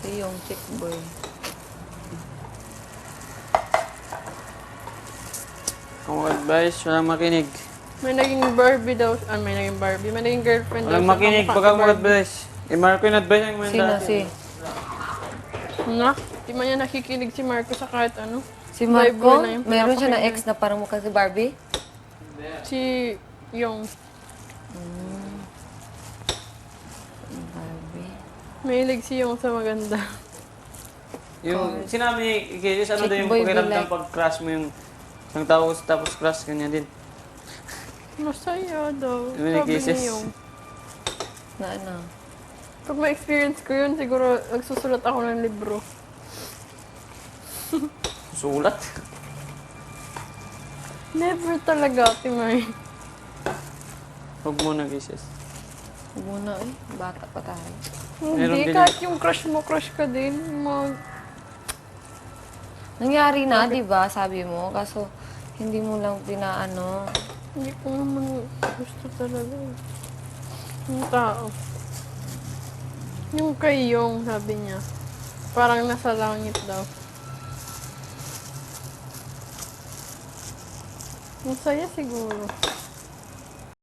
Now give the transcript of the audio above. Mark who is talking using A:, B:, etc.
A: Si yung chick boy.
B: Kung advice, walang makinig.
C: May naging Barbie daw. May naging Barbie. May naging girlfriend daw.
B: Walang
C: siya,
B: makinig
C: kamukha
B: pag
C: ni
B: ako
C: Barbie.
B: mag-advice. I-Marco yung advice ang
A: Sino
B: manda.
A: si?
C: Nga? Di man niya nakikinig si Marco sa kahit ano.
A: Si
C: Playboy
A: Marco?
C: na yung
A: Meron siya na
C: pinapakinggan.
A: ex na parang mukha si Barbie?
C: Si yung
A: Barbie.
C: mahilig si yung sa maganda.
B: Yung sinabi ni Jesus, ano
A: Chick
B: daw yung
A: boy
B: pakiramdam
A: be like.
B: pag crush mo yung isang tao tapos crush kanya din.
C: Masaya daw.
B: Yung may
C: Sabi
B: cases.
C: ni yung.
A: Na ano?
C: Pag ma-experience ko yun, siguro nagsusulat ako ng libro.
B: Sulat.
C: Never talaga, Timay.
B: Huwag mo na Jesus.
A: Huwag muna eh. Bata pa tayo.
B: Meron
C: Hindi,
B: din
C: kahit yung crush mo, crush ka din.
A: Nangyari na, di ba? Sabi mo. Kaso, hindi mo lang pinaano.
C: Hindi ko naman gusto talaga. Yung tao. Yung kay Yung, sabi niya. Parang nasa langit daw. Masaya siguro.